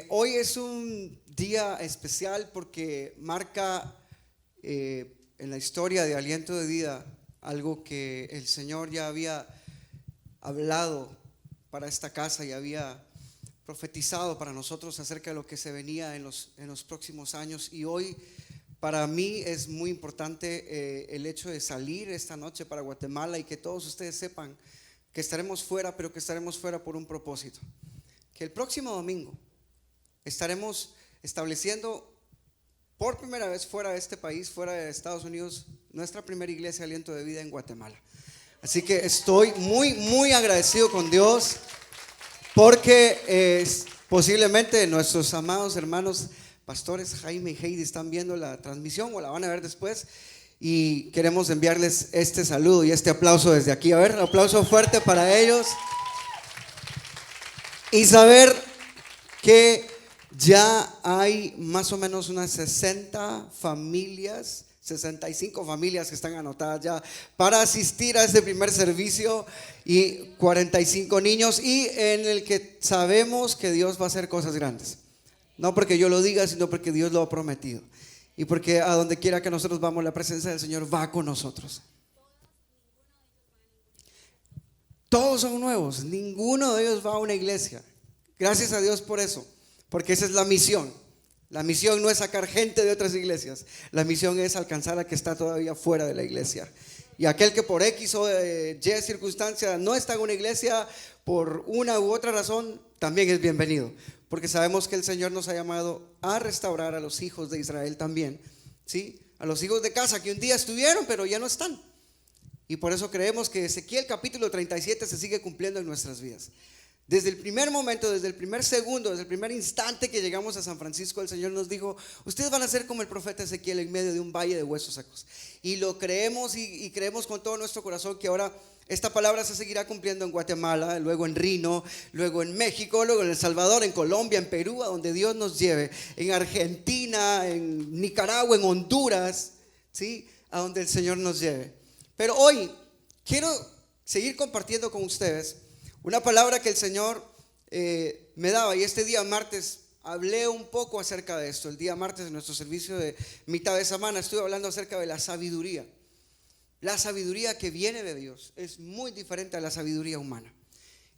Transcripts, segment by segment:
Hoy es un día especial porque marca en la historia de Aliento de Vida algo que el Señor ya había hablado para esta casa y había profetizado para nosotros acerca de lo que se venía en los próximos años. Y hoy para mí es muy importante el hecho de salir esta noche para Guatemala y que todos ustedes sepan que estaremos fuera, pero que estaremos fuera por un propósito. Que el próximo domingo estaremos estableciendo por primera vez fuera de este país, fuera de Estados Unidos, nuestra primera iglesia Aliento de Vida en Guatemala. Así que estoy muy agradecido con Dios porque posiblemente nuestros amados hermanos pastores Jaime y Heidi están viendo la transmisión o la van a ver después y queremos enviarles este saludo y este aplauso desde aquí. A ver, un aplauso fuerte para ellos y saber que ya hay más o menos unas 60 familias, 65 familias que están anotadas ya para asistir a este primer servicio y 45 niños, y en el que sabemos que Dios va a hacer cosas grandes. No porque yo lo diga, sino porque Dios lo ha prometido. Y porque a donde quiera que nosotros vamos, la presencia del Señor va con nosotros. Todos son nuevos, ninguno de ellos va a una iglesia. Gracias a Dios por eso, porque esa es la misión. La misión no es sacar gente de otras iglesias, la misión es alcanzar a que está todavía fuera de la iglesia. Y aquel que por X o Y circunstancia no está en una iglesia por una u otra razón, también es bienvenido, porque sabemos que el Señor nos ha llamado a restaurar a los hijos de Israel también, ¿sí? A los hijos de casa que un día estuvieron pero ya no están. Y por eso creemos que Ezequiel capítulo 37 se sigue cumpliendo en nuestras vidas. Desde el primer momento, desde el primer segundo, desde el primer instante que llegamos a San Francisco, el Señor nos dijo: ustedes van a ser como el profeta Ezequiel en medio de un valle de huesos secos. Y lo creemos y creemos con todo nuestro corazón que ahora esta palabra se seguirá cumpliendo en Guatemala, luego en Rino, luego en México, luego en El Salvador, en Colombia, en Perú, a donde Dios nos lleve, en Argentina, en Nicaragua, en Honduras, ¿sí? A donde el Señor nos lleve. Pero hoy quiero seguir compartiendo con ustedes una palabra que el Señor me daba, y este día martes hablé un poco acerca de esto. El día martes en nuestro servicio de mitad de semana estuve hablando acerca de la sabiduría. La sabiduría que viene de Dios es muy diferente a la sabiduría humana.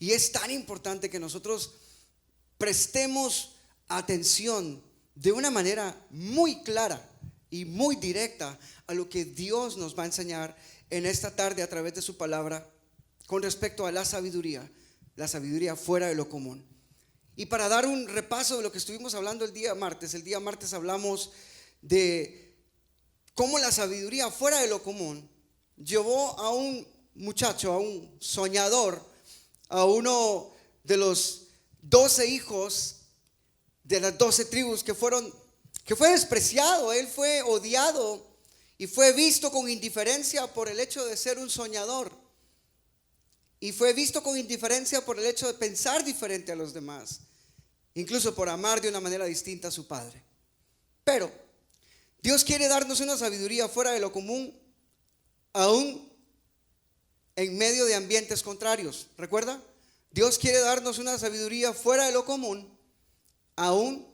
Y es tan importante que nosotros prestemos atención de una manera muy clara y muy directa a lo que Dios nos va a enseñar en esta tarde a través de su palabra con respecto a la sabiduría fuera de lo común. Y para dar un repaso de lo que estuvimos hablando el día martes hablamos de cómo la sabiduría fuera de lo común llevó a un muchacho, a un soñador, a uno de los 12 hijos de las 12 tribus que fue despreciado. Él fue odiado y fue visto con indiferencia por el hecho de ser un soñador. Y fue visto con indiferencia por el hecho de pensar diferente a los demás, incluso por amar de una manera distinta a su padre. Pero Dios quiere darnos una sabiduría fuera de lo común, aún en medio de ambientes contrarios. ¿Recuerda? Dios quiere darnos una sabiduría fuera de lo común, aún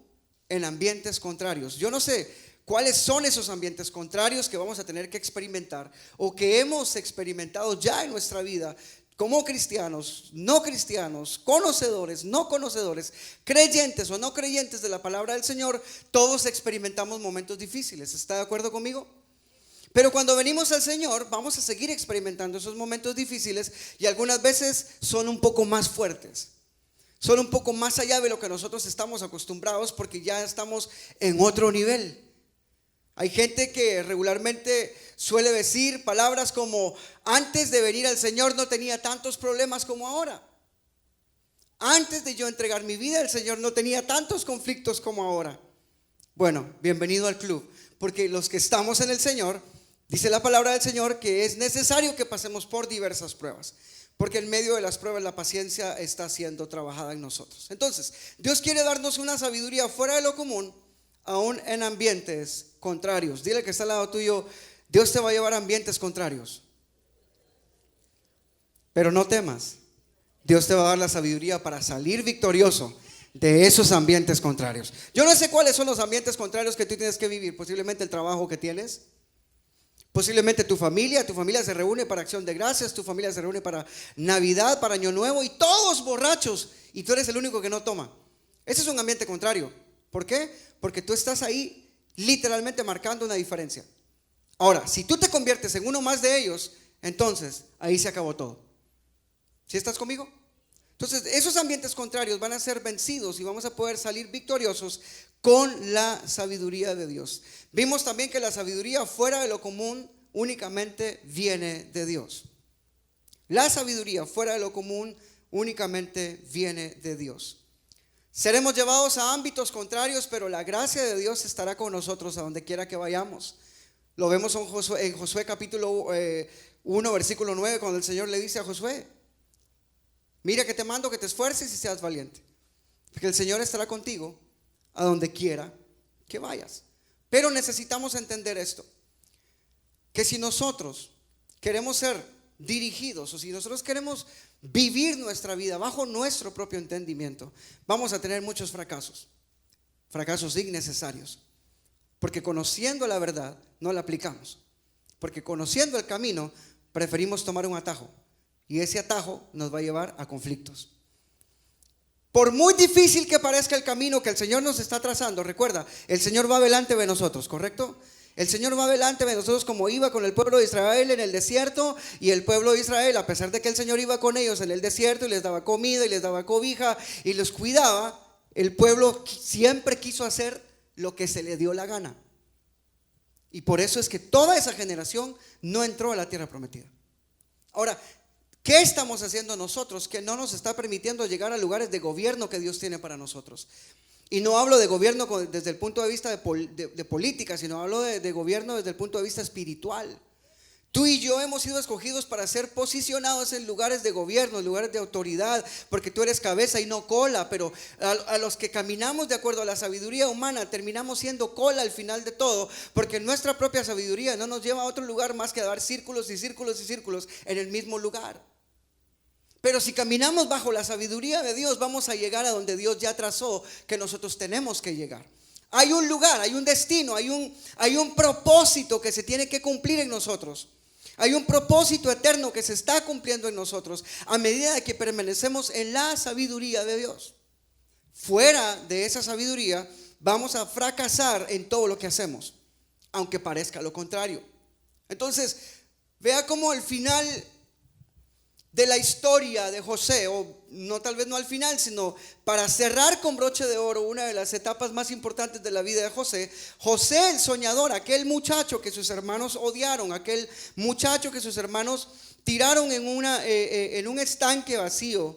en ambientes contrarios. Yo no sé cuáles son esos ambientes contrarios que vamos a tener que experimentar o que hemos experimentado ya en nuestra vida, como cristianos, no cristianos, conocedores, no conocedores, creyentes o no creyentes de la palabra del Señor. Todos experimentamos momentos difíciles. ¿Está de acuerdo conmigo? Pero cuando venimos al Señor vamos a seguir experimentando esos momentos difíciles, y algunas veces son un poco más fuertes, son un poco más allá de lo que nosotros estamos acostumbrados, porque ya estamos en otro nivel. Hay gente que regularmente suele decir palabras como: antes de venir al Señor no tenía tantos problemas como ahora. Antes de yo entregar mi vida al Señor no tenía tantos conflictos como ahora. Bueno, bienvenido al club, porque los que estamos en el Señor, dice la palabra del Señor que es necesario que pasemos por diversas pruebas, porque en medio de las pruebas la paciencia está siendo trabajada en nosotros. Entonces, Dios quiere darnos una sabiduría fuera de lo común, aún en ambientes contrarios. Dile que está al lado tuyo: Dios te va a llevar a ambientes contrarios, pero no temas. Dios te va a dar la sabiduría para salir victorioso de esos ambientes contrarios. Yo no sé cuáles son los ambientes contrarios que tú tienes que vivir. Posiblemente el trabajo que tienes. Posiblemente tu familia se reúne para Acción de Gracias, tu familia se reúne para Navidad, para Año Nuevo y todos borrachos y tú eres el único que no toma. Ese es un ambiente contrario. ¿Por qué? Porque tú estás ahí literalmente marcando una diferencia. Ahora, si tú te conviertes en uno más de ellos, entonces ahí se acabó todo. ¿Sí estás conmigo? Entonces, esos ambientes contrarios van a ser vencidos y vamos a poder salir victoriosos con la sabiduría de Dios. Vimos también que la sabiduría fuera de lo común únicamente viene de Dios. La sabiduría fuera de lo común únicamente viene de Dios. Seremos llevados a ámbitos contrarios, pero la gracia de Dios estará con nosotros a donde quiera que vayamos. Lo vemos en Josué capítulo 1, versículo 9, cuando el Señor le dice a Josué: mira que te mando que te esfuerces y seas valiente, porque el Señor estará contigo a donde quiera que vayas. Pero necesitamos entender esto, que si nosotros queremos ser dirigidos o si nosotros queremos vivir nuestra vida bajo nuestro propio entendimiento, vamos a tener muchos fracasos innecesarios, porque conociendo la verdad no la aplicamos, porque conociendo el camino preferimos tomar un atajo. Y ese atajo nos va a llevar a conflictos. Por muy difícil que parezca el camino que el Señor nos está trazando, recuerda, el Señor va delante de nosotros, ¿correcto? El Señor va delante de nosotros como iba con el pueblo de Israel en el desierto. Y el pueblo de Israel, a pesar de que el Señor iba con ellos en el desierto y les daba comida y les daba cobija y los cuidaba, el pueblo siempre quiso hacer lo que se le dio la gana. Y por eso es que toda esa generación no entró a la tierra prometida. Ahora, ¿qué estamos haciendo nosotros que no nos está permitiendo llegar a lugares de gobierno que Dios tiene para nosotros? Y no hablo de gobierno desde el punto de vista de política, sino hablo de gobierno desde el punto de vista espiritual. Tú y yo hemos sido escogidos para ser posicionados en lugares de gobierno, en lugares de autoridad, porque tú eres cabeza y no cola. Pero a los que caminamos de acuerdo a la sabiduría humana, terminamos siendo cola al final de todo, porque nuestra propia sabiduría no nos lleva a otro lugar más que a dar círculos y círculos y círculos en el mismo lugar. Pero si caminamos bajo la sabiduría de Dios, vamos a llegar a donde Dios ya trazó que nosotros tenemos que llegar. Hay un lugar, hay un destino, hay un propósito que se tiene que cumplir en nosotros. Hay un propósito eterno que se está cumpliendo en nosotros a medida que permanecemos en la sabiduría de Dios. Fuera de esa sabiduría vamos a fracasar en todo lo que hacemos, aunque parezca lo contrario. Entonces, vea cómo el final de la historia de José, o no, tal vez no al final, sino para cerrar con broche de oro una de las etapas más importantes de la vida de José. José el soñador, aquel muchacho que sus hermanos odiaron, aquel muchacho que sus hermanos tiraron en un estanque vacío,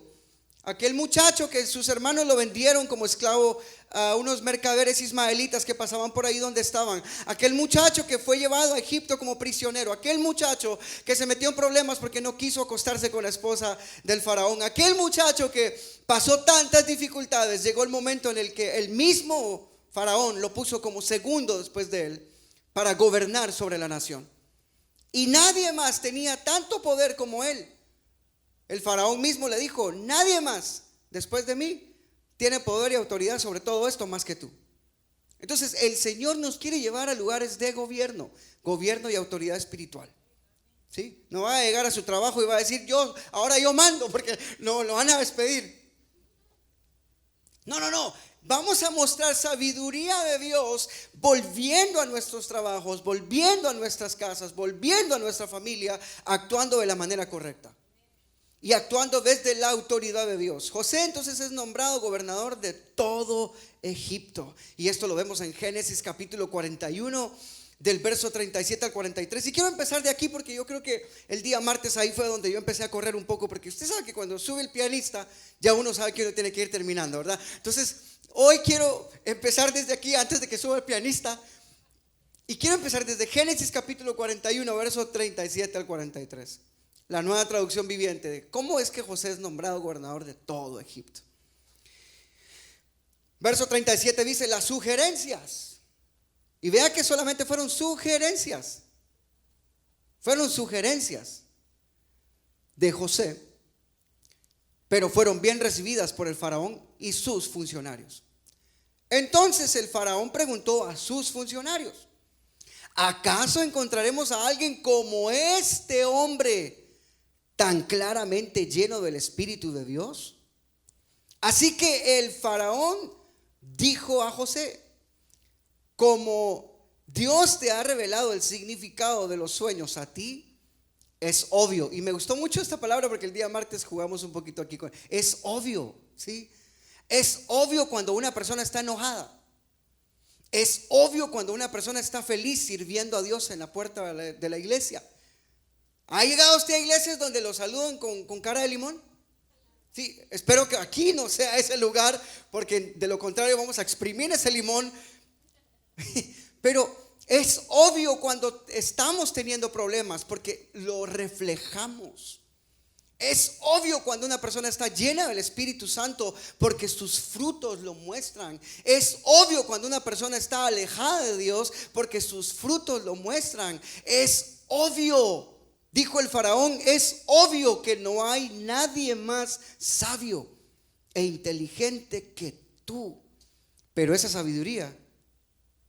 aquel muchacho que sus hermanos lo vendieron como esclavo a unos mercaderes ismaelitas que pasaban por ahí donde estaban, aquel muchacho que fue llevado a Egipto como prisionero, aquel muchacho que se metió en problemas porque no quiso acostarse con la esposa del faraón, aquel muchacho que pasó tantas dificultades, llegó el momento en el que el mismo faraón lo puso como segundo después de él para gobernar sobre la nación, y nadie más tenía tanto poder como él. El faraón mismo le dijo: nadie más después de mí tiene poder y autoridad sobre todo esto más que tú. Entonces el Señor nos quiere llevar a lugares de gobierno y autoridad espiritual. ¿Sí? No va a llegar a su trabajo y va a decir: ahora yo mando, porque no lo van a despedir. No. Vamos a mostrar sabiduría de Dios volviendo a nuestros trabajos, volviendo a nuestras casas, volviendo a nuestra familia, actuando de la manera correcta y actuando desde la autoridad de Dios. José entonces es nombrado gobernador de todo Egipto. Y esto lo vemos en Génesis capítulo 41, del verso 37 al 43. Y quiero empezar de aquí porque yo creo que el día martes ahí fue donde yo empecé a correr un poco, porque usted sabe que cuando sube el pianista ya uno sabe que uno tiene que ir terminando, ¿verdad? Entonces hoy quiero empezar desde aquí antes de que suba el pianista. Y quiero empezar desde Génesis capítulo 41, verso 37 al 43. La Nueva Traducción Viviente, de cómo es que José es nombrado gobernador de todo Egipto. Verso 37 dice: las sugerencias. Y vea que solamente fueron sugerencias. Fueron sugerencias de José, pero fueron bien recibidas por el faraón y sus funcionarios. Entonces el faraón preguntó a sus funcionarios: ¿acaso encontraremos a alguien como este hombre, tan claramente lleno del Espíritu de Dios? Así que el faraón dijo a José: como Dios te ha revelado el significado de los sueños a ti, es obvio. Y me gustó mucho esta palabra porque el día martes jugamos un poquito aquí con. Es obvio, ¿sí? Es obvio cuando una persona está enojada. Es obvio cuando una persona está feliz sirviendo a Dios en la puerta de la iglesia. ¿Ha llegado usted a iglesias donde lo saludan con cara de limón? Sí, espero que aquí no sea ese lugar, porque de lo contrario vamos a exprimir ese limón. Pero es obvio cuando estamos teniendo problemas, porque lo reflejamos. Es obvio cuando una persona está llena del Espíritu Santo, porque sus frutos lo muestran. Es obvio cuando una persona está alejada de Dios, porque sus frutos lo muestran. Es obvio, dijo el faraón, es obvio que no hay nadie más sabio e inteligente que tú. Pero esa sabiduría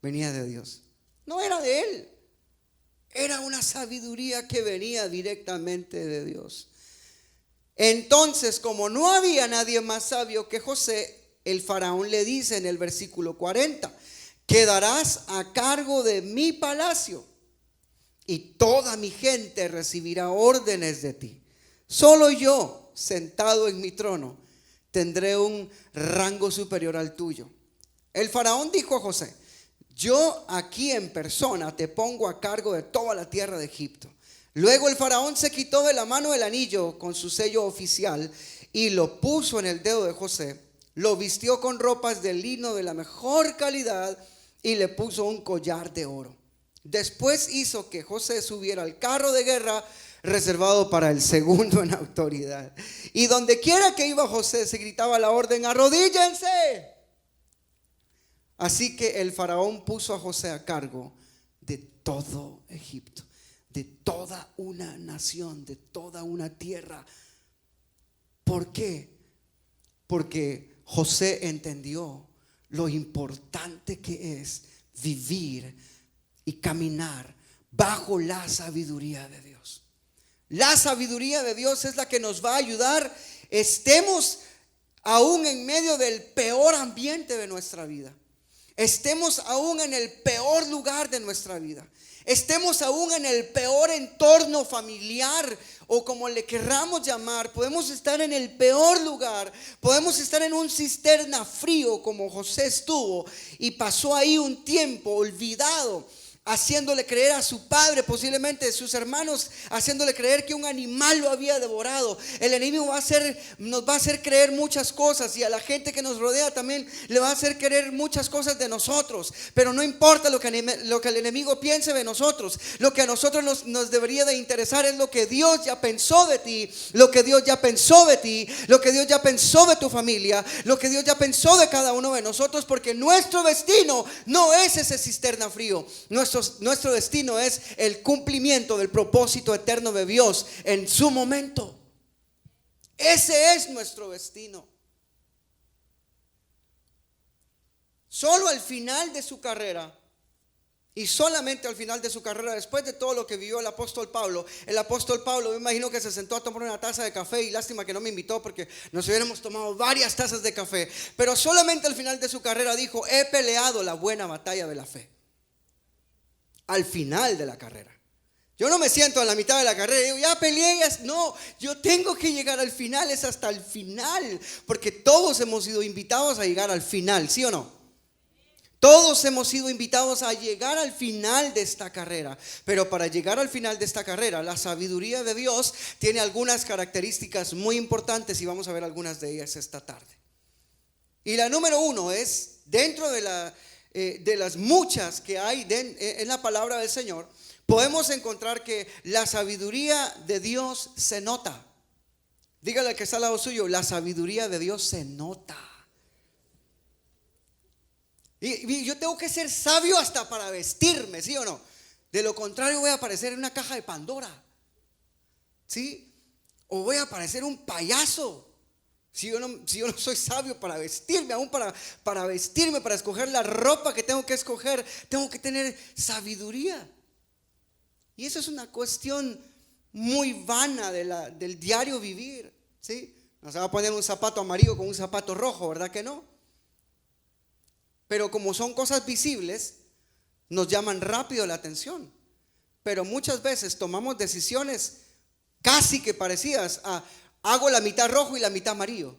venía de Dios, no era de él. Era una sabiduría que venía directamente de Dios. Entonces, como no había nadie más sabio que José, el faraón le dice en el versículo 40: quedarás a cargo de mi palacio y toda mi gente recibirá órdenes de ti. Solo yo, sentado en mi trono, tendré un rango superior al tuyo. El faraón dijo a José: yo aquí en persona te pongo a cargo de toda la tierra de Egipto. Luego el faraón se quitó de la mano el anillo con su sello oficial y lo puso en el dedo de José. Lo vistió con ropas de lino de la mejor calidad y le puso un collar de oro. Después hizo que José subiera al carro de guerra reservado para el segundo en autoridad. Y donde quiera que iba José se gritaba la orden: arrodíllense. Así que el faraón puso a José a cargo de todo Egipto, de toda una nación, de toda una tierra. ¿Por qué? Porque José entendió lo importante que es vivir y caminar bajo la sabiduría de Dios. La sabiduría de Dios es la que nos va a ayudar, estemos aún en medio del peor ambiente de nuestra vida, estemos aún en el peor lugar de nuestra vida, estemos aún en el peor entorno familiar o como le querramos llamar. Podemos estar en el peor lugar, podemos estar en un cisterna frío como José estuvo y pasó ahí un tiempo olvidado, haciéndole creer a su padre, posiblemente sus hermanos, haciéndole creer que un animal lo había devorado. El enemigo nos va a hacer creer muchas cosas, y a la gente que nos rodea también le va a hacer creer muchas cosas de nosotros. Pero no importa lo que el enemigo piense de nosotros. Lo que a nosotros nos debería de interesar es lo que Dios ya pensó de ti, lo que Dios ya pensó de ti, lo que Dios ya pensó de tu familia, lo que Dios ya pensó de cada uno de nosotros. Porque nuestro destino no es ese cisterna frío. Nuestro destino es el cumplimiento del propósito eterno de Dios en su momento. Ese es nuestro destino. Solo al final de su carrera, y solamente al final de su carrera, después de todo lo que vivió el apóstol Pablo, me imagino que se sentó a tomar una taza de café, y lástima que no me invitó porque nos hubiéramos tomado varias tazas de café. Pero solamente al final de su carrera dijo: he peleado la buena batalla de la fe. Al final de la carrera. Yo no me siento a la mitad de la carrera y digo: ya peleé. No, yo tengo que llegar al final. Es hasta el final, porque todos hemos sido invitados a llegar al final, ¿sí o no? Todos hemos sido invitados a llegar al final de esta carrera. Pero para llegar al final de esta carrera, la sabiduría de Dios tiene algunas características muy importantes, y vamos a ver algunas de ellas esta tarde. Y la número uno es, dentro de las muchas que hay en la palabra del Señor, podemos encontrar que la sabiduría de Dios se nota. Dígale al que está al lado suyo: la sabiduría de Dios se nota. Y yo tengo que ser sabio hasta para vestirme, ¿sí o no? De lo contrario voy a aparecer en una caja de Pandora, ¿sí? O voy a parecer un payaso. Si yo no soy sabio para vestirme, aún para vestirme, para escoger la ropa que tengo que escoger, tengo que tener sabiduría. Y eso es una cuestión muy vana del diario vivir, ¿sí? No se va a poner un zapato amarillo con un zapato rojo, ¿verdad que no? Pero como son cosas visibles, nos llaman rápido la atención. Pero muchas veces tomamos decisiones casi que parecidas a hago la mitad rojo y la mitad amarillo,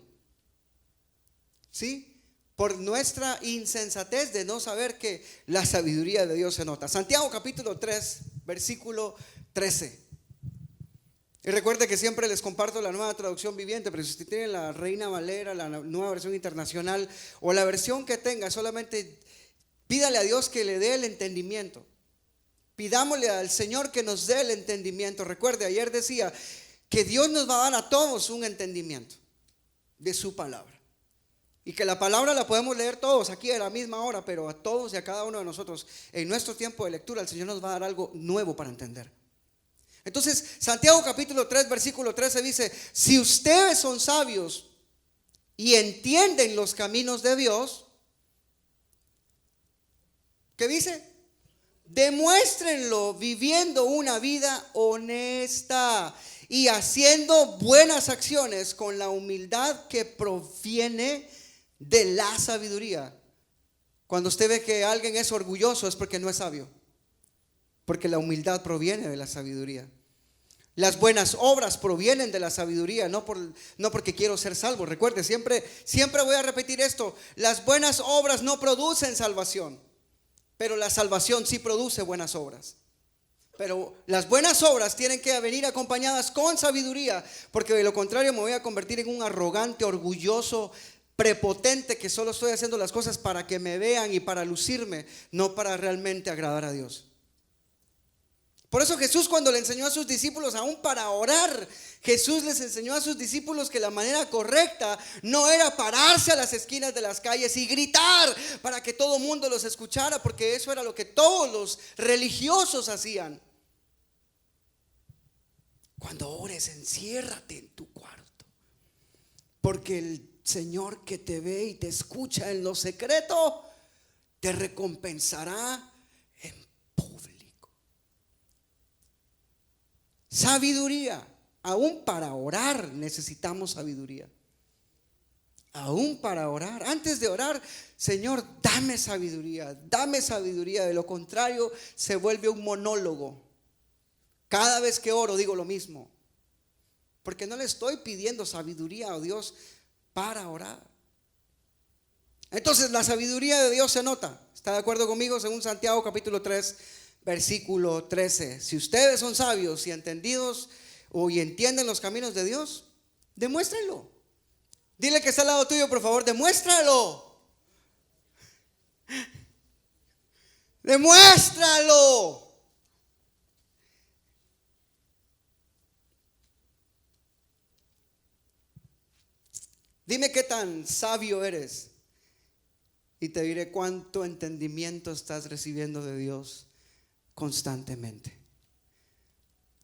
¿sí? Por nuestra insensatez de no saber que la sabiduría de Dios se nota. Santiago capítulo 3, versículo 13. Y recuerde que siempre les comparto la Nueva Traducción Viviente, pero si usted tiene la Reina Valera, la Nueva Versión Internacional o la versión que tenga, solamente pídale a Dios que le dé el entendimiento. Pidámosle al Señor que nos dé el entendimiento. Recuerde, ayer decía que Dios nos va a dar a todos un entendimiento de su palabra. Y que la palabra la podemos leer todos aquí a la misma hora, pero a todos y a cada uno de nosotros en nuestro tiempo de lectura el Señor nos va a dar algo nuevo para entender. Entonces Santiago capítulo 3 versículo 13 dice: si ustedes son sabios y entienden los caminos de Dios, ¿qué dice? Demuéstrenlo viviendo una vida honesta y haciendo buenas acciones con la humildad que proviene de la sabiduría. Cuando usted ve que alguien es orgulloso es porque no es sabio, porque la humildad proviene de la sabiduría. Las buenas obras provienen de la sabiduría, no porque quiero ser salvo. Recuerde, siempre voy a repetir esto: las buenas obras no producen salvación, pero la salvación sí produce buenas obras. Pero las buenas obras tienen que venir acompañadas con sabiduría, porque de lo contrario me voy a convertir en un arrogante, orgulloso, prepotente, que solo estoy haciendo las cosas para que me vean y para lucirme, no para realmente agradar a Dios. Por eso Jesús, cuando le enseñó a sus discípulos, aún para orar, Jesús les enseñó a sus discípulos que la manera correcta no era pararse a las esquinas de las calles y gritar para que todo el mundo los escuchara, porque eso era lo que todos los religiosos hacían. Cuando ores, enciérrate en tu cuarto, porque el Señor que te ve y te escucha en lo secreto te recompensará en público. Sabiduría. Aún para orar necesitamos sabiduría. Aún para orar, antes de orar: Señor, dame sabiduría, dame sabiduría. De lo contrario se vuelve un monólogo. Cada vez que oro digo lo mismo, porque no le estoy pidiendo sabiduría a Dios para orar. Entonces la sabiduría de Dios se nota. ¿Está de acuerdo conmigo? Según Santiago capítulo 3 versículo 13. Si ustedes son sabios y entendidos y entienden los caminos de Dios, demuéstrenlo. Dile que está al lado tuyo, por favor: demuéstralo. Demuéstralo. Dime qué tan sabio eres y te diré cuánto entendimiento estás recibiendo de Dios constantemente.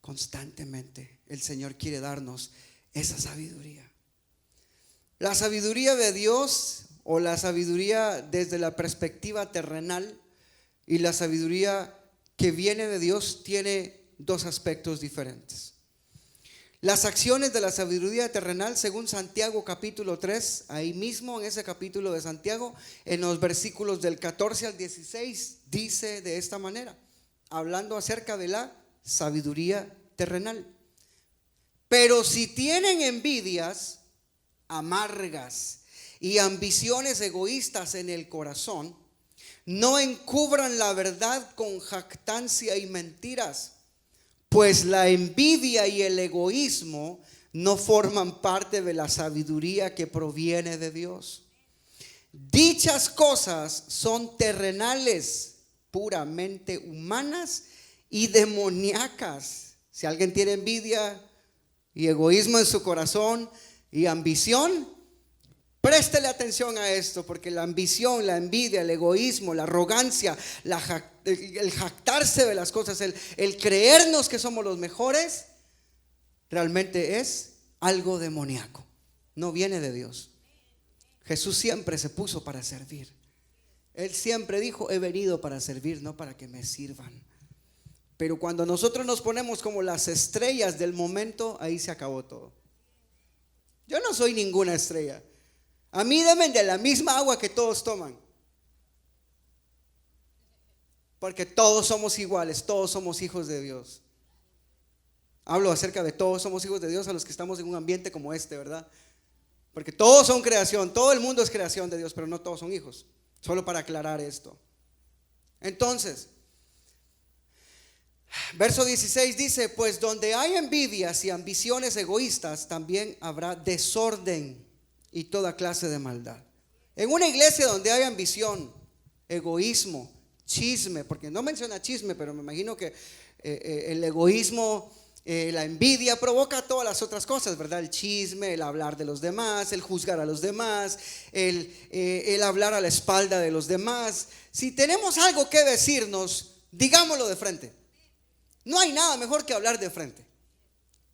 Constantemente el Señor quiere darnos esa sabiduría. La sabiduría de Dios, o la sabiduría desde la perspectiva terrenal, y la sabiduría que viene de Dios tiene dos aspectos diferentes. Las acciones de la sabiduría terrenal, según Santiago capítulo 3, ahí mismo en ese capítulo de Santiago, en los versículos del 14 al 16, dice de esta manera, hablando acerca de la sabiduría terrenal: pero si tienen envidias amargas y ambiciones egoístas en el corazón, no encubran la verdad con jactancia y mentiras, pues la envidia y el egoísmo no forman parte de la sabiduría que proviene de Dios. Dichas cosas son terrenales, puramente humanas y demoníacas. Si alguien tiene envidia y egoísmo en su corazón y ambición, préstele atención a esto, porque la ambición, la envidia, el egoísmo, la arrogancia, el jactarse de las cosas, el creernos que somos los mejores, realmente es algo demoníaco. no viene de Dios. Jesús siempre se puso para servir. Él siempre dijo: he venido para servir, no para que me sirvan. Pero cuando nosotros nos ponemos como las estrellas del momento, ahí se acabó todo. Yo no soy ninguna estrella. A mí denme de la misma agua que todos toman. Porque todos somos iguales, todos somos hijos de Dios. Hablo acerca de todos somos hijos de Dios a los que estamos en un ambiente como este, ¿verdad? Porque todos son creación, todo el mundo es creación de Dios, pero no todos son hijos. Solo para aclarar esto. Entonces, verso 16 dice: pues donde hay envidias y ambiciones egoístas, también habrá desorden y toda clase de maldad. En una iglesia donde hay ambición, egoísmo, chisme, porque no menciona chisme, pero me imagino que el egoísmo, la envidia provoca todas las otras cosas, ¿verdad? El chisme, el hablar de los demás, el juzgar a los demás, el hablar a la espalda de los demás. Si tenemos algo que decirnos, digámoslo de frente. No hay nada mejor que hablar de frente.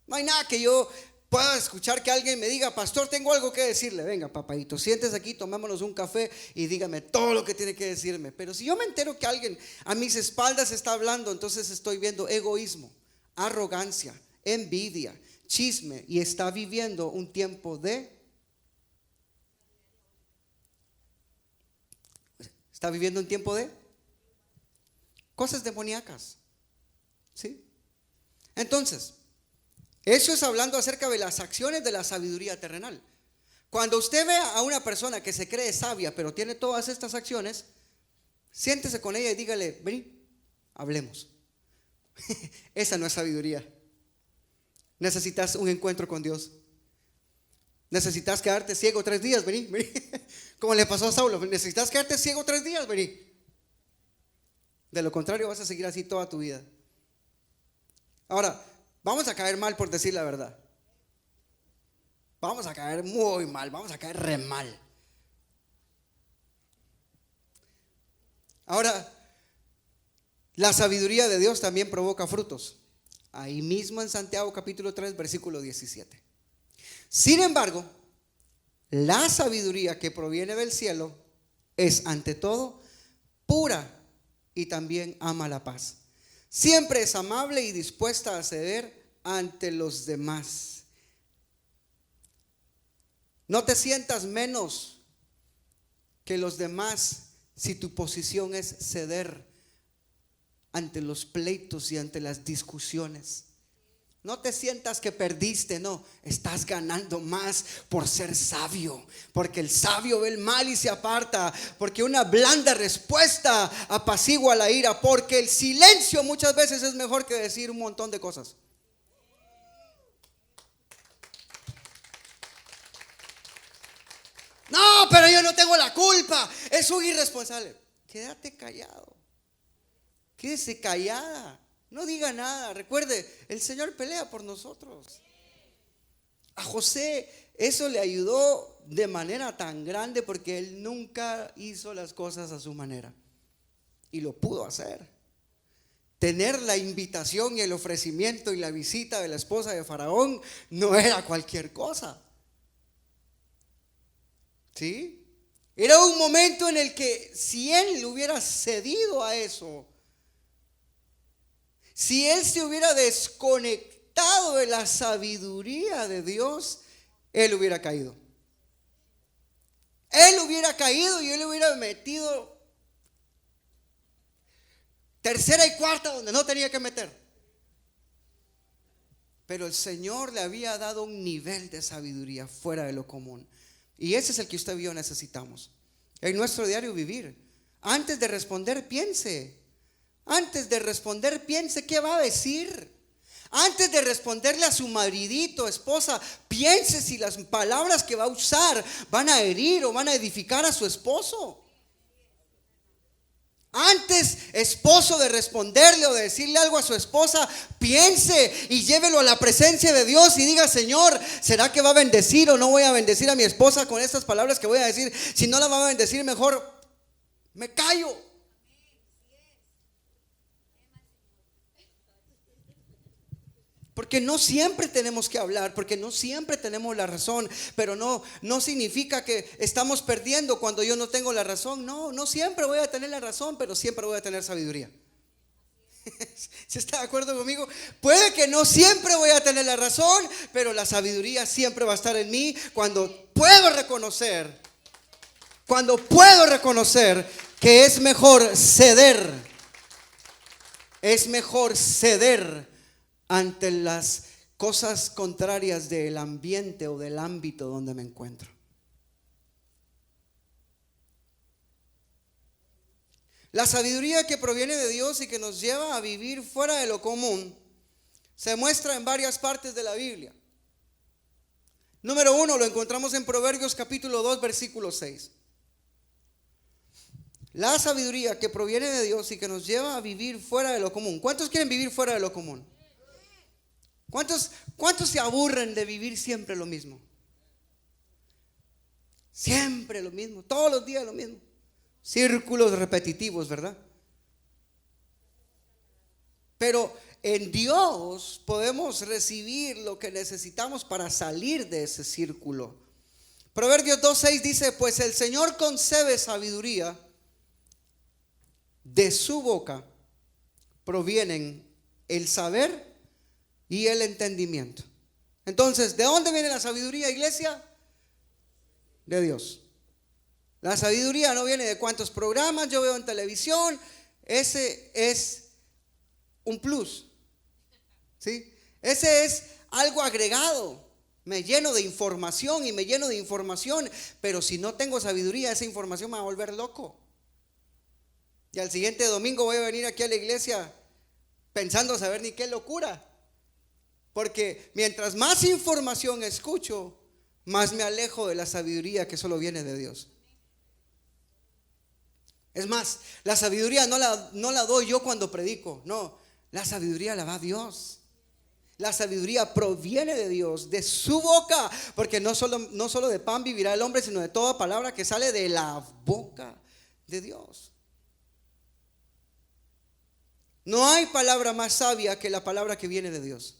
No hay nada que yo pueda escuchar que alguien me diga: pastor, tengo algo que decirle. Venga, papadito, siéntese aquí, tomémonos un café y dígame todo lo que tiene que decirme. Pero si yo me entero que alguien a mis espaldas está hablando, entonces estoy viendo egoísmo, arrogancia, envidia, chisme, y está viviendo un tiempo de cosas demoníacas. ¿Sí? Entonces, eso es hablando acerca de las acciones de la sabiduría terrenal. Cuando usted ve a una persona que se cree sabia, pero tiene todas estas acciones, siéntese con ella y dígale: vení, hablemos. Esa no es sabiduría. Necesitas un encuentro con Dios. Necesitas quedarte ciego 3 días, vení. Como le pasó a Saulo: necesitas quedarte ciego 3 días, vení. De lo contrario vas a seguir así toda tu vida. Ahora, vamos a caer mal por decir la verdad. Vamos a caer muy mal, vamos a caer re mal. Ahora, la sabiduría de Dios también provoca frutos. Ahí mismo en Santiago capítulo 3, versículo 17. Sin embargo, la sabiduría que proviene del cielo es ante todo pura y también ama la paz. Siempre es amable y dispuesta a ceder ante los demás. No te sientas menos que los demás si tu posición es ceder ante los pleitos y ante las discusiones. No te sientas que perdiste, no, estás ganando más por ser sabio, porque el sabio ve el mal y se aparta, porque una blanda respuesta apacigua la ira, porque el silencio muchas veces es mejor que decir un montón de cosas. No, pero yo no tengo la culpa, es un irresponsable. Quédate callado, quédese callada. No diga nada. Recuerde, el Señor pelea por nosotros. A José eso le ayudó de manera tan grande porque él nunca hizo las cosas a su manera. Y lo pudo hacer. Tener la invitación y el ofrecimiento y la visita de la esposa de Faraón no era cualquier cosa. ¿Sí? Era un momento en el que si él hubiera cedido a eso, si él se hubiera desconectado de la sabiduría de Dios, él hubiera caído. Él hubiera caído y él hubiera metido tercera y cuarta donde no tenía que meter. Pero el Señor le había dado un nivel de sabiduría fuera de lo común. Y ese es el que usted y yo necesitamos. En nuestro diario vivir. Antes de responder, piense. Antes de responder, piense qué va a decir. Antes de responderle a su maridito, esposa, piense si las palabras que va a usar van a herir o van a edificar a su esposo. Antes, esposo, de responderle o de decirle algo a su esposa, piense y llévelo a la presencia de Dios y diga: Señor, ¿será que va a bendecir o no voy a bendecir a mi esposa con estas palabras que voy a decir? Si no la va a bendecir, mejor me callo. Porque no siempre tenemos que hablar, porque no siempre tenemos la razón, pero no significa que estamos perdiendo cuando yo no tengo la razón. No siempre voy a tener la razón, pero siempre voy a tener sabiduría. ¿Se está de acuerdo conmigo? Puede que no siempre voy a tener la razón, pero la sabiduría siempre va a estar en mí cuando puedo reconocer que es mejor ceder. Es mejor ceder ante las cosas contrarias del ambiente o del ámbito donde me encuentro. La sabiduría que proviene de Dios y que nos lleva a vivir fuera de lo común se muestra en varias partes de la Biblia. Número 1, lo encontramos en Proverbios capítulo 2, versículo 6. La sabiduría que proviene de Dios y que nos lleva a vivir fuera de lo común. ¿Cuántos quieren vivir fuera de lo común? ¿Cuántos se aburren de vivir siempre lo mismo? Siempre lo mismo, todos los días lo mismo. Círculos repetitivos, ¿verdad? Pero en Dios podemos recibir lo que necesitamos para salir de ese círculo. Proverbios 2:6 dice: pues el Señor concede sabiduría, de su boca provienen el saber y el entendimiento. Entonces, ¿de dónde viene la sabiduría, iglesia? De Dios. La sabiduría no viene de cuántos programas yo veo en televisión. Ese es un plus, ¿sí? Ese es algo agregado. Me lleno de información y me lleno de información, pero si no tengo sabiduría, esa información me va a volver loco. Y al siguiente domingo voy a venir aquí a la iglesia pensando saber ni qué locura. Porque mientras más información escucho, más me alejo de la sabiduría que solo viene de Dios. Es más, la sabiduría no la doy yo cuando predico. No, la sabiduría la da Dios. La sabiduría proviene de Dios, de su boca. Porque no solo de pan vivirá el hombre, sino de toda palabra que sale de la boca de Dios. No hay palabra más sabia que la palabra que viene de Dios.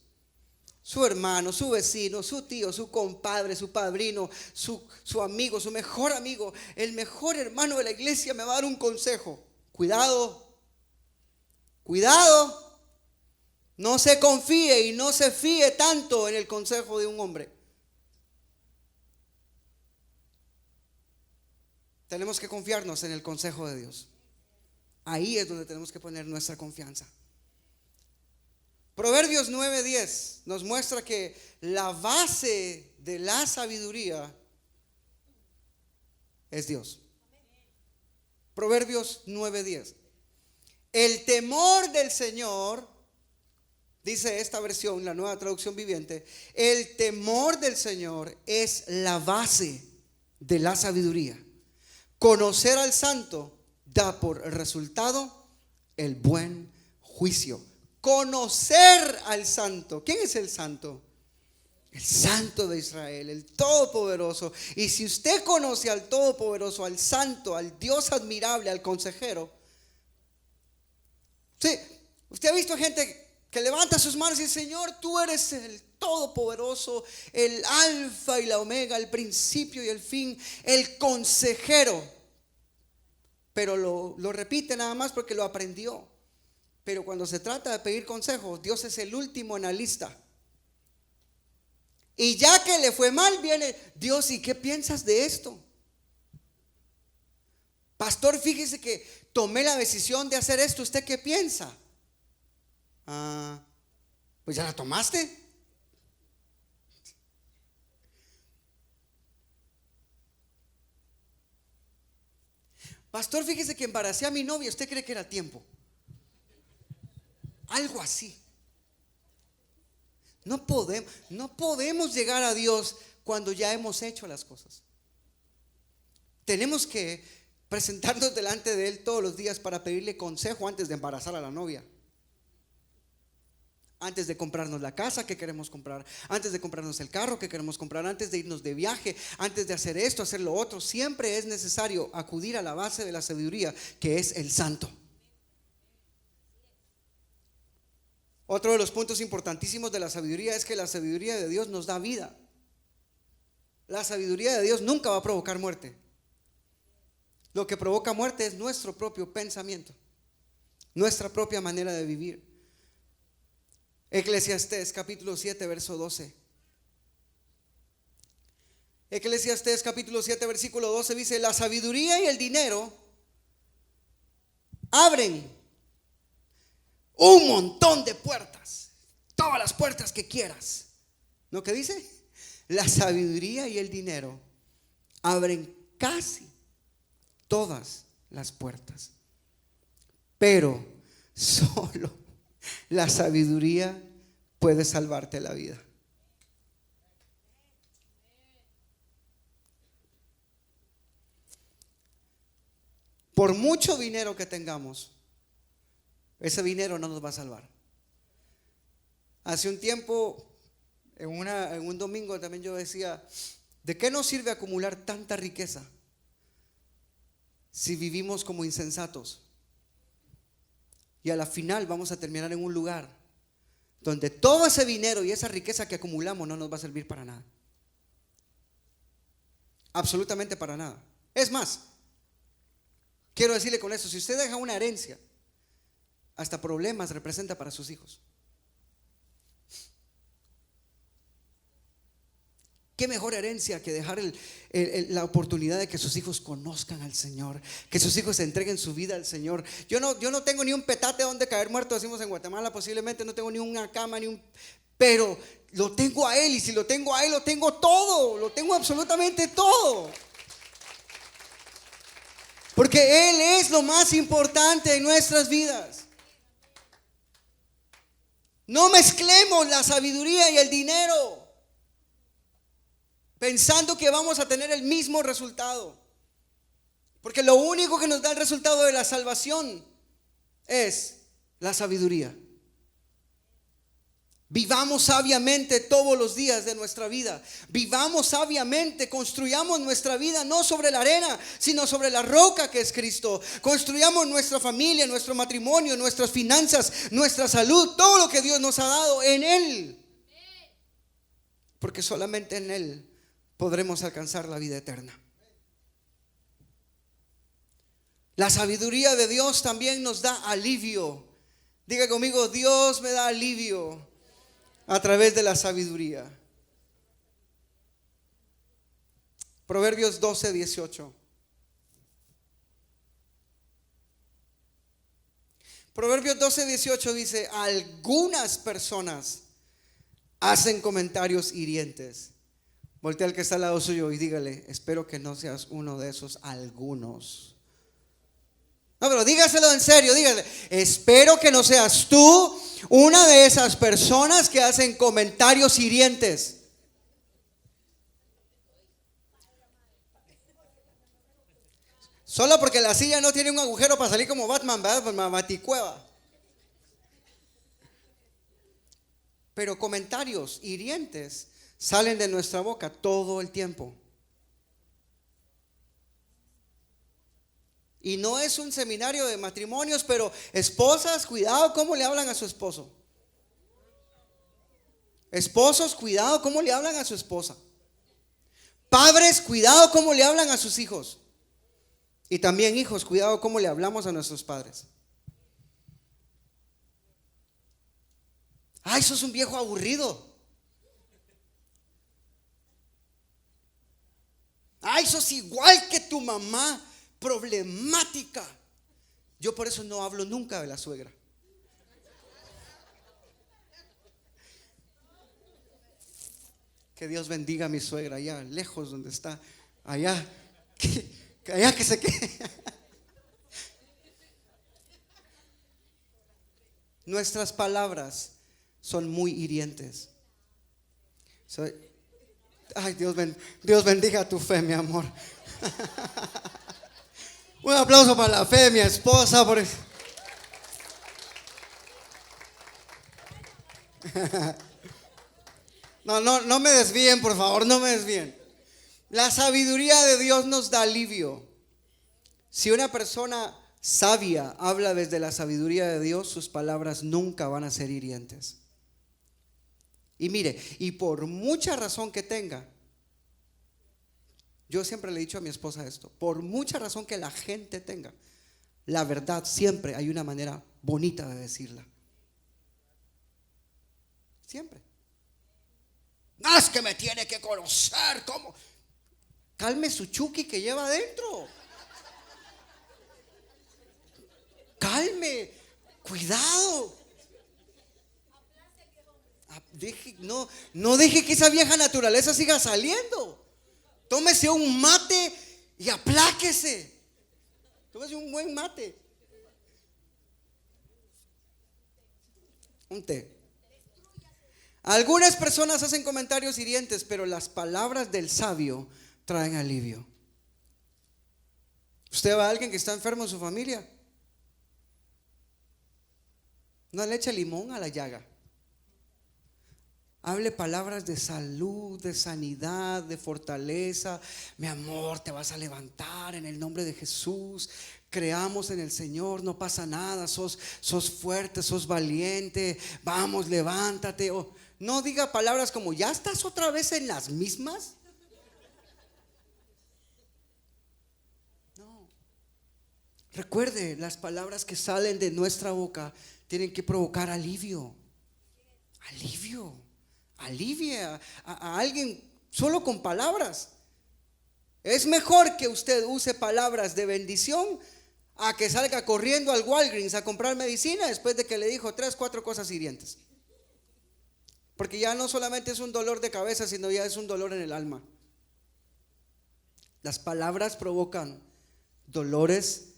Su hermano, su vecino, su tío, su compadre, su padrino, su amigo, su mejor amigo, el mejor hermano de la iglesia me va a dar un consejo. Cuidado, cuidado. No se confíe y no se fíe tanto en el consejo de un hombre. Tenemos que confiarnos en el consejo de Dios. Ahí es donde tenemos que poner nuestra confianza. Proverbios 9:10 nos muestra que la base de la sabiduría es Dios. Proverbios 9:10. El temor del Señor, dice esta versión, la Nueva Traducción Viviente, el temor del Señor es la base de la sabiduría. Conocer al santo da por resultado el buen juicio. Conocer al santo. ¿Quién es el santo? El santo de Israel, el todopoderoso. Y si usted conoce al todopoderoso, al santo, al Dios admirable, al consejero. Sí, usted ha visto gente que levanta sus manos y dice: Señor, tú eres el todopoderoso, el alfa y la omega, el principio y el fin, el consejero. Pero lo repite nada más porque lo aprendió. Pero cuando se trata de pedir consejos, Dios es el último en la lista. Y ya que le fue mal, viene Dios: ¿y qué piensas de esto? Pastor, fíjese que tomé la decisión de hacer esto. ¿Usted qué piensa? Pues ya la tomaste. Pastor, fíjese que embaracé a mi novia. ¿Usted cree que era tiempo? Algo así. No podemos llegar a Dios cuando ya hemos hecho las cosas. Tenemos que presentarnos delante de Él todos los días para pedirle consejo antes de embarazar a la novia, antes de comprarnos la casa que queremos comprar, antes de comprarnos el carro que queremos comprar, antes de irnos de viaje, antes de hacer esto, hacer lo otro. Siempre es necesario acudir a la base de la sabiduría, que es el santo. Otro de los puntos importantísimos de la sabiduría es que la sabiduría de Dios nos da vida. La sabiduría de Dios nunca va a provocar muerte. Lo que provoca muerte es nuestro propio pensamiento, nuestra propia manera de vivir. Eclesiastés capítulo 7 verso 12. Eclesiastés capítulo 7 versículo 12 dice: la sabiduría y el dinero abren un montón de puertas, todas las puertas que quieras. ¿No qué dice? La sabiduría y el dinero abren casi todas las puertas, pero solo la sabiduría puede salvarte la vida. Por mucho dinero que tengamos, ese dinero no nos va a salvar. Hace un tiempo, en un domingo también yo decía: ¿de qué nos sirve acumular tanta riqueza si vivimos como insensatos? Y a la final vamos a terminar en un lugar donde todo ese dinero y esa riqueza que acumulamos no nos va a servir para nada. Absolutamente para nada. Es más, quiero decirle con eso: si usted deja una herencia, hasta problemas representa para sus hijos. ¿Qué mejor herencia que dejar la oportunidad de que sus hijos conozcan al Señor, que sus hijos entreguen su vida al Señor? Yo no tengo ni un petate donde caer muerto, decimos en Guatemala, posiblemente no tengo ni una cama, pero lo tengo a Él, y si lo tengo a Él, lo tengo todo, lo tengo absolutamente todo. Porque Él es lo más importante en nuestras vidas. No mezclemos la sabiduría y el dinero pensando que vamos a tener el mismo resultado, porque lo único que nos da el resultado de la salvación es la sabiduría. Vivamos sabiamente todos los días de nuestra vida. Vivamos sabiamente, construyamos nuestra vida no sobre la arena, sino sobre la roca que es Cristo. Construyamos nuestra familia, nuestro matrimonio, nuestras finanzas, nuestra salud, todo lo que Dios nos ha dado en Él, porque solamente en Él podremos alcanzar la vida eterna. La sabiduría de Dios también nos da alivio. Diga conmigo: Dios me da alivio a través de la sabiduría. Proverbios 12, 18. Proverbios 12, 18 dice: algunas personas hacen comentarios hirientes. Voltea al que está al lado suyo y dígale: espero que no seas uno de esos algunos. No, pero dígaselo en serio, dígale: espero que no seas tú una de esas personas que hacen comentarios hirientes. Solo porque la silla no tiene un agujero para salir como Batman, ¿verdad? Pues Maticueva. Pero comentarios hirientes salen de nuestra boca todo el tiempo. Y no es un seminario de matrimonios, pero esposas, cuidado cómo le hablan a su esposo. Esposos, cuidado cómo le hablan a su esposa. Padres, cuidado cómo le hablan a sus hijos. Y también hijos, cuidado cómo le hablamos a nuestros padres. Ay, sos un viejo aburrido. Ay, sos igual que tu mamá, problemática. Yo por eso no hablo nunca de la suegra. Que Dios bendiga a mi suegra allá lejos donde está, allá que se quede. Nuestras palabras son muy hirientes. Ay, Dios bendiga tu fe, mi amor. Un aplauso para la fe de mi esposa. No me desvíen, por favor, no me desvíen. La sabiduría de Dios nos da alivio. Si una persona sabia habla desde la sabiduría de Dios, sus palabras nunca van a ser hirientes. Y mire, y por mucha razón que tenga, yo siempre le he dicho a mi esposa esto, por mucha razón que la gente tenga, la verdad siempre hay una manera bonita de decirla. Siempre. No, es que me tiene que conocer, ¿cómo? Calme su chuki que lleva adentro. Calme, cuidado. No deje que esa vieja naturaleza siga saliendo. Tómese un mate y apláquese. Tómese un buen mate. Un té. Algunas personas hacen comentarios hirientes, pero las palabras del sabio traen alivio. Usted va a alguien que está enfermo en su familia, no le eche limón a la llaga. Hable palabras de salud, de sanidad, de fortaleza. Mi amor, te vas a levantar en el nombre de Jesús. Creamos en el Señor, no pasa nada. Sos fuerte, sos valiente. Vamos, levántate. No diga palabras como ¿ya estás otra vez en las mismas? No. Recuerde, las palabras que salen de nuestra boca tienen que provocar alivio. Alivie a alguien solo con palabras. Es mejor que usted use palabras de bendición a que salga corriendo al Walgreens a comprar medicina después de que le dijo 3, 4 cosas hirientes. Porque ya no solamente es un dolor de cabeza, sino ya es un dolor en el alma. Las palabras provocan dolores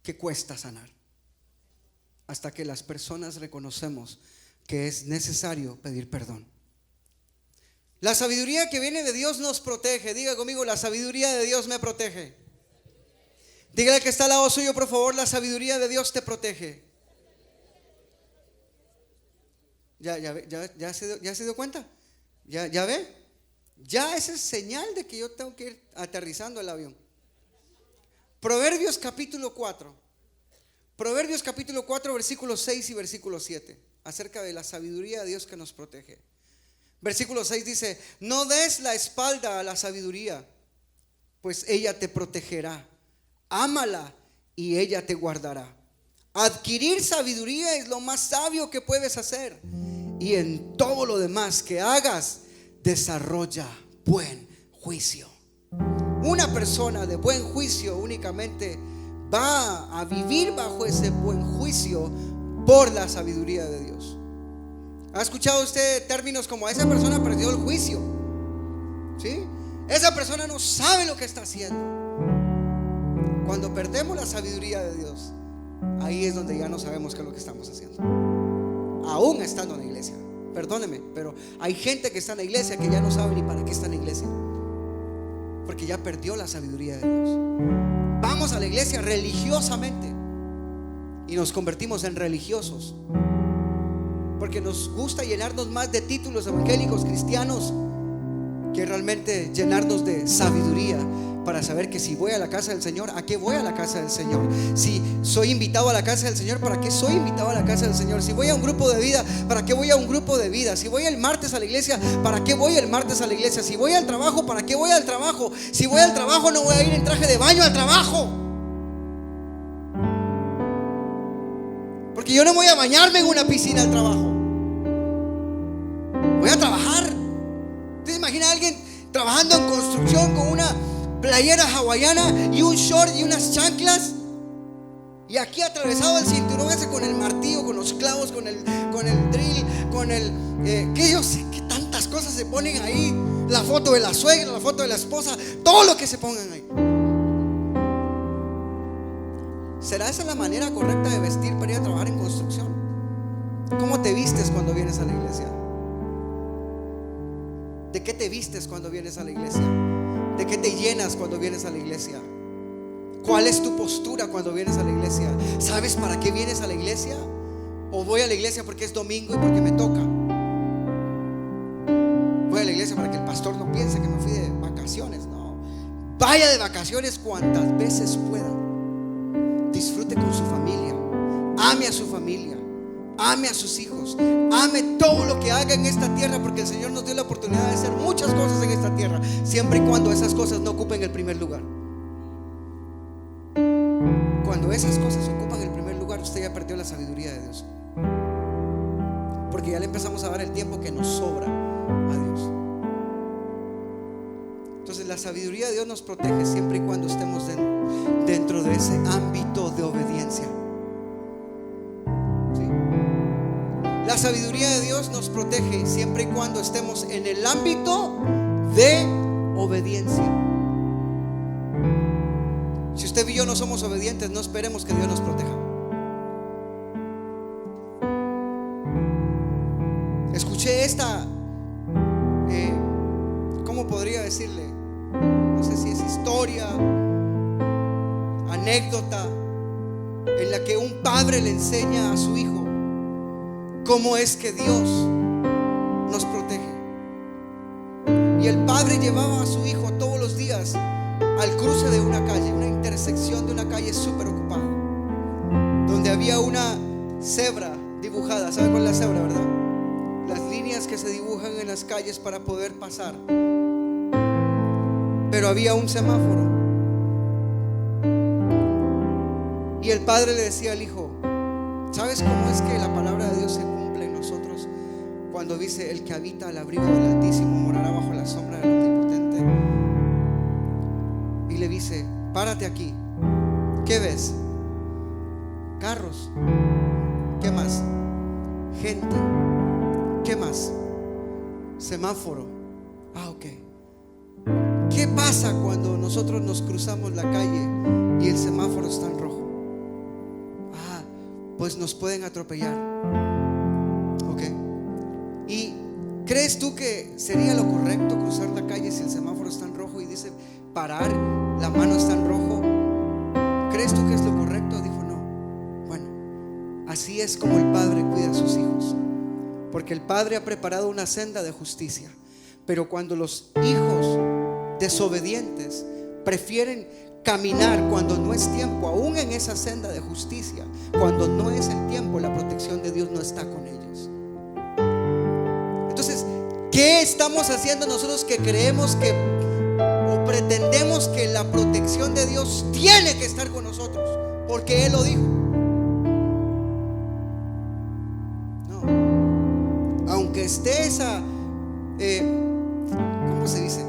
que cuesta sanar, hasta que las personas reconocemos que es necesario pedir perdón. La sabiduría que viene de Dios nos protege. Diga conmigo, la sabiduría de Dios me protege. Dígale que está al lado suyo, por favor, la sabiduría de Dios te protege. ¿Ya se dio cuenta? ¿Ya ve? Ya esa es señal de que yo tengo que ir aterrizando el avión. Proverbios capítulo 4, versículos 6 y versículo 7. Acerca de la sabiduría de Dios que nos protege. Versículo 6 dice: no des la espalda a la sabiduría, pues ella te protegerá. Ámala y ella te guardará. Adquirir sabiduría es lo más sabio que puedes hacer, y en todo lo demás que hagas, desarrolla buen juicio. Una persona de buen juicio únicamente va a vivir bajo ese buen juicio por la sabiduría de Dios. ¿Ha escuchado usted términos como esa persona perdió el juicio? ¿Sí? Esa persona no sabe lo que está haciendo. Cuando perdemos la sabiduría de Dios, ahí es donde ya no sabemos qué es lo que estamos haciendo, aún estando en la iglesia. Perdóneme, pero hay gente que está en la iglesia que ya no sabe ni para qué está en la iglesia, porque ya perdió la sabiduría de Dios. Vamos a la iglesia religiosamente y nos convertimos en religiosos, porque nos gusta llenarnos más de títulos evangélicos cristianos que realmente llenarnos de sabiduría para saber que si voy a la casa del Señor, ¿a qué voy a la casa del Señor? Si soy invitado a la casa del Señor, ¿para qué soy invitado a la casa del Señor? Si voy a un grupo de vida, ¿para qué voy a un grupo de vida? Si voy el martes a la iglesia, ¿para qué voy el martes a la iglesia? Si voy al trabajo, ¿para qué voy al trabajo? Si voy al trabajo, no voy a ir en traje de baño al trabajo, porque yo no voy a bañarme en una piscina al trabajo. Voy a trabajar. ¿Usted imagina a alguien trabajando en construcción con una playera hawaiana y un short y unas chanclas, y aquí atravesado el cinturón ese con el martillo, con los clavos, con el drill, con el que yo sé que tantas cosas se ponen ahí, la foto de la suegra, la foto de la esposa, todo lo que se pongan ahí? ¿Será esa la manera correcta de vestir para ir a trabajar en construcción? ¿Cómo te vistes cuando vienes a la iglesia? ¿De qué te vistes cuando vienes a la iglesia? ¿De qué te llenas cuando vienes a la iglesia? ¿Cuál es tu postura cuando vienes a la iglesia? ¿Sabes para qué vienes a la iglesia? ¿O voy a la iglesia porque es domingo y porque me toca? Voy a la iglesia para que el pastor no piense que me fui de vacaciones. No, vaya de vacaciones cuantas veces pueda. disfrute con su familia, ame a su familia, ame a sus hijos, ame todo lo que haga en esta tierra, porque el Señor nos dio la oportunidad de hacer muchas cosas en esta tierra, siempre y cuando esas cosas no ocupen el primer lugar. Cuando esas cosas ocupan el primer lugar, usted ya perdió la sabiduría de Dios, porque ya le empezamos a dar el tiempo que nos sobra a Dios. Entonces la sabiduría de Dios nos protege siempre y cuando estemos dentro de ese ámbito de obediencia. ¿Sí? La sabiduría de Dios nos protege siempre y cuando estemos en el ámbito de obediencia. Si usted y yo no somos obedientes, no esperemos que Dios nos proteja. Escuché esta, ¿cómo podría decirle? No sé si es historia, anécdota, en la que un padre le enseña a su hijo cómo es que Dios nos protege. Y el padre llevaba a su hijo todos los días al cruce de una calle, una intersección de una calle súper ocupada, donde había una cebra dibujada. ¿Sabe cuál es la cebra, verdad? Las líneas que se dibujan en las calles para poder pasar. Pero había un semáforo. Y el padre le decía al hijo: ¿sabes cómo es que la palabra de Dios se cumple en nosotros? Cuando dice: el que habita al abrigo del Altísimo morará bajo la sombra del Omnipotente. Y le dice: párate aquí. ¿Qué ves? Carros. ¿Qué más? Gente. ¿Qué más? Semáforo. Ah, ok. ¿Qué pasa cuando nosotros nos cruzamos la calle y el semáforo está en rojo? Ah, pues nos pueden atropellar. Ok. ¿Y crees tú que sería lo correcto cruzar la calle si el semáforo está en rojo y dice parar, la mano está en rojo? ¿Crees tú que es lo correcto? Dijo: no. Bueno, así es como el padre cuida a sus hijos, porque el padre ha preparado una senda de justicia. Pero cuando los hijos desobedientes prefieren caminar cuando no es tiempo, aún en esa senda de justicia, cuando no es el tiempo, la protección de Dios no está con ellos. Entonces, ¿qué estamos haciendo nosotros que creemos que o pretendemos que la protección de Dios tiene que estar con nosotros porque Él lo dijo? No. Aunque esté esa ¿cómo se dice?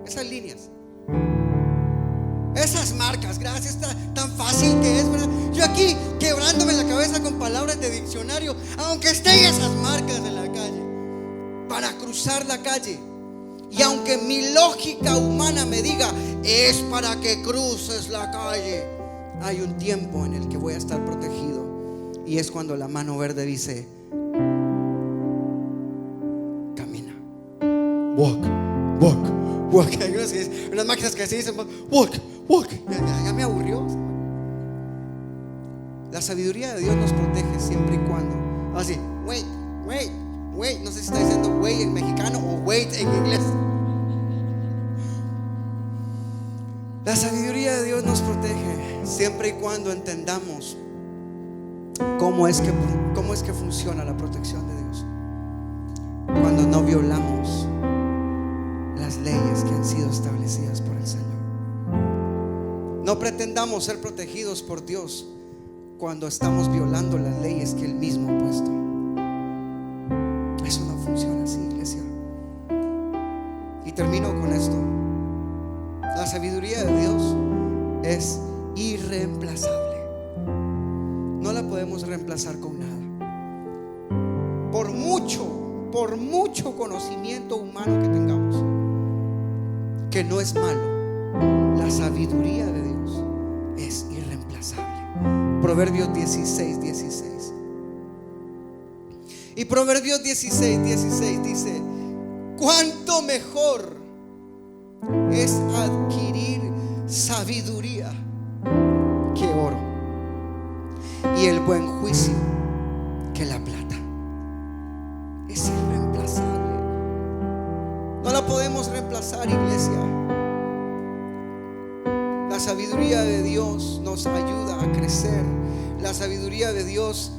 Esas líneas, esas marcas, gracias, tan fácil que es, ¿verdad? Yo aquí quebrándome la cabeza con palabras de diccionario, aunque estén esas marcas en la calle para cruzar la calle, y aunque mi lógica humana me diga es para que cruces la calle, hay un tiempo en el que voy a estar protegido, y es cuando la mano verde dice: camina, walk, walk, walk. Hay unas máquinas que se dicen walk, walk. Ya me aburrió. La sabiduría de Dios nos protege siempre y cuando así, wait, wait, wait. No sé si está diciendo wait en mexicano o wait en inglés. La sabiduría de Dios nos protege siempre y cuando entendamos cómo es que funciona la protección de Dios. Cuando no violamos las leyes que han sido establecidas por el Señor. No pretendamos ser protegidos por Dios cuando estamos violando las leyes que Él mismo ha puesto. Eso no funciona así, iglesia. Y termino con esto. La sabiduría de Dios es irreemplazable. No la podemos reemplazar con nada. Por mucho conocimiento humano que tengamos, que no es malo, la sabiduría de Dios es irreemplazable. Proverbios 16:16. Y Proverbios 16:16 dice: cuánto mejor es adquirir sabiduría que oro, y el buen juicio que la plata. Es irreemplazable. No la podemos reemplazar, iglesia. La sabiduría sabiduría de Dios nos ayuda a crecer. La sabiduría de Dios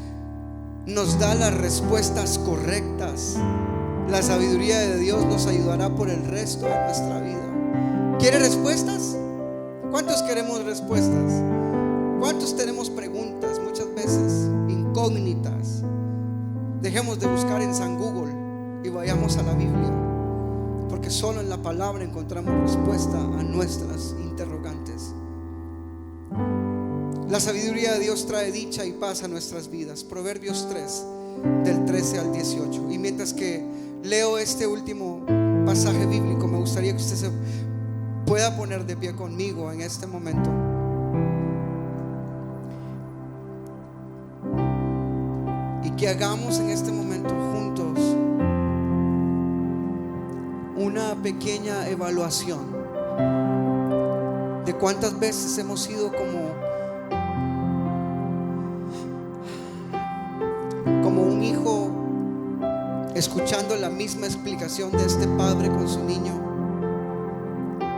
nos da las respuestas correctas. La sabiduría de Dios nos ayudará por el resto de nuestra vida. ¿Quiere respuestas? ¿Cuántos queremos respuestas? ¿Cuántos tenemos preguntas muchas veces incógnitas? Dejemos de buscar en San Google y vayamos a la Biblia, porque solo en la palabra encontramos respuesta a nuestras interrogantes. La sabiduría de Dios trae dicha y paz a nuestras vidas. Proverbios 3, del 13 al 18. Y mientras que leo este último pasaje bíblico, me gustaría que usted se pueda poner de pie conmigo en este momento. Y que hagamos en este momento juntos una pequeña evaluación de cuántas veces hemos sido como un hijo escuchando la misma explicación de este padre con su niño,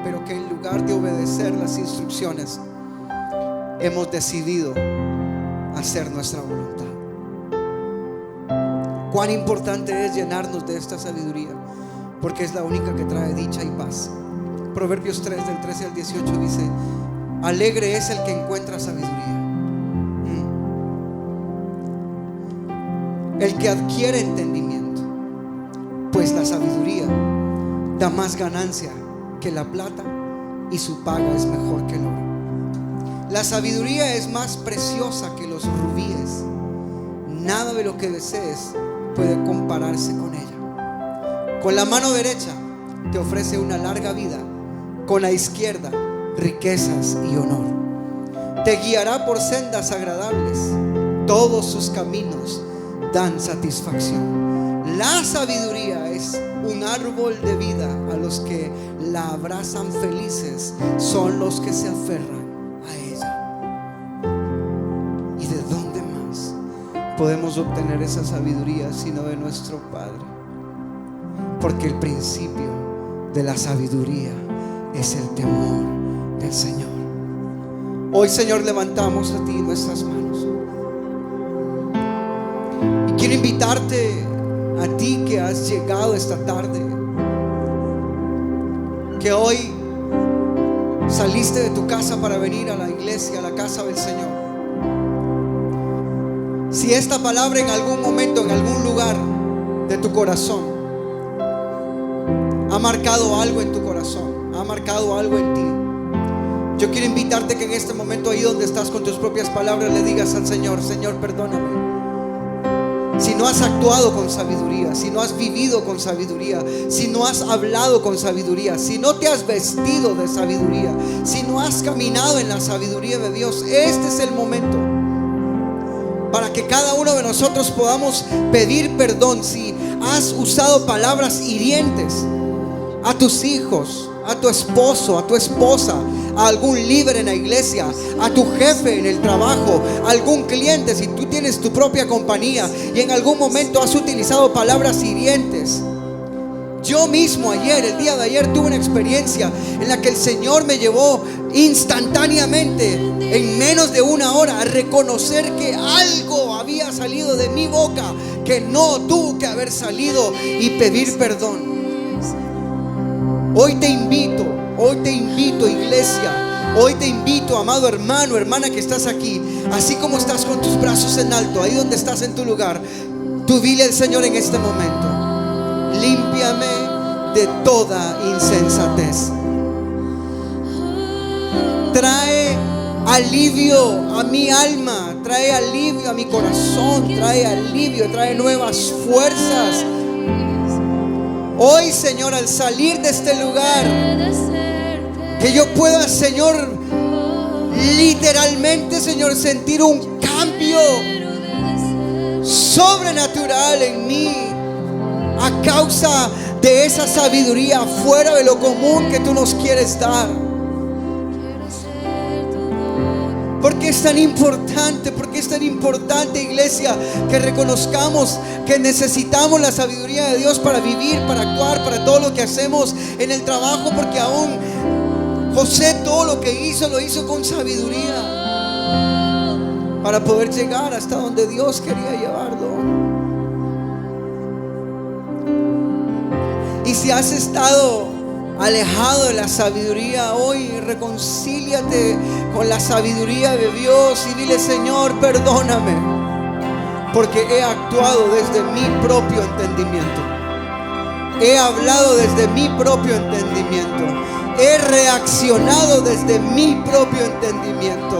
pero que en lugar de obedecer las instrucciones hemos decidido hacer nuestra voluntad. Cuán importante es llenarnos de esta sabiduría, porque es la única que trae dicha y paz. Proverbios 3, del 13 al 18 dice: alegre es el que encuentra sabiduría, el que adquiere entendimiento, pues la sabiduría da más ganancia que la plata, y su paga es mejor que el oro. La sabiduría es más preciosa que los rubíes. Nada de lo que desees puede compararse con ella. Con la mano derecha te ofrece una larga vida, con la izquierda riquezas y honor. Te guiará por sendas agradables, todos sus caminos dan satisfacción. La sabiduría es un árbol de vida. A los que la abrazan felices son los que se aferran a ella. ¿Y de dónde más podemos obtener esa sabiduría sino de nuestro Padre? Porque el principio de la sabiduría es el temor del Señor. Hoy, Señor, levantamos a ti nuestras manos. Y quiero invitarte a ti que has llegado esta tarde, que hoy saliste de tu casa para venir a la iglesia, a la casa del Señor. Si esta palabra en algún momento, en algún lugar de tu corazón ha marcado algo en tu corazón, ha marcado algo en ti, yo quiero invitarte que en este momento, ahí donde estás, con tus propias palabras le digas al Señor: Señor, perdóname. Si no has actuado con sabiduría, si no has vivido con sabiduría, si no has hablado con sabiduría, si no te has vestido de sabiduría, si no has caminado en la sabiduría de Dios, este es el momento para que cada uno de nosotros podamos pedir perdón. Si has usado palabras hirientes a tus hijos, a tu esposo, a tu esposa, a algún líder en la iglesia, a tu jefe en el trabajo, a algún cliente, si tú tienes tu propia compañía y en algún momento has utilizado palabras hirientes. Yo mismo el día de ayer tuve una experiencia en la que el Señor me llevó instantáneamente, en menos de una hora, a reconocer que algo había salido de mi boca que no tuvo que haber salido, y pedir perdón. Hoy te invito, iglesia, hoy te invito, amado hermano, hermana que estás aquí, así como estás con tus brazos en alto, ahí donde estás en tu lugar, tú dile al Señor en este momento: límpiame de toda insensatez. Trae alivio a mi alma, trae alivio a mi corazón, trae alivio, trae nuevas fuerzas. Hoy, Señor, al salir de este lugar, que yo pueda, Señor, literalmente, Señor, sentir un cambio sobrenatural en mí, a causa de esa sabiduría fuera de lo común que tú nos quieres dar. Porque es tan importante, iglesia, que reconozcamos que necesitamos la sabiduría de Dios para vivir, para actuar, para todo lo que hacemos en el trabajo. Porque aún José todo lo que hizo, lo hizo con sabiduría para poder llegar hasta donde Dios quería llevarlo. Y si has estado alejado de la sabiduría, hoy reconcíliate con la sabiduría de Dios y dile: Señor, perdóname, porque he actuado desde mi propio entendimiento, he hablado desde mi propio entendimiento, he reaccionado desde mi propio entendimiento.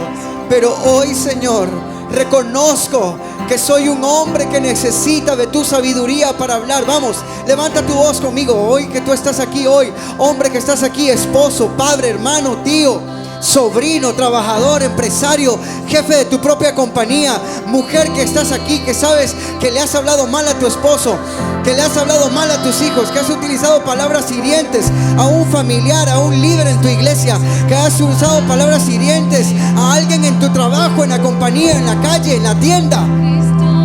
Pero hoy, Señor, reconozco que soy un hombre que necesita de tu sabiduría para hablar. Vamos, levanta tu voz conmigo. Hoy que tú estás aquí, hoy, hombre que estás aquí, esposo, padre, hermano, tío, sobrino, trabajador, empresario, jefe de tu propia compañía, mujer que estás aquí, que sabes que le has hablado mal a tu esposo, que le has hablado mal a tus hijos, que has utilizado palabras hirientes a un familiar, a un líder en tu iglesia, que has usado palabras hirientes a alguien en tu trabajo, en la compañía, en la calle, en la tienda.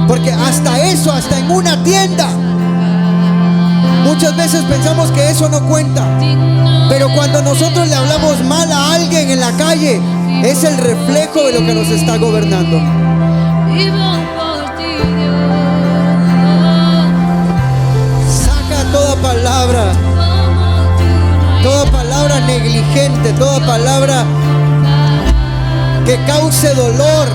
Porque hasta eso, hasta en una tienda, muchas veces pensamos que eso no cuenta. Pero cuando nosotros le hablamos mal a alguien en la calle, es el reflejo de lo que nos está gobernando. Saca toda palabra negligente, toda palabra que cause dolor,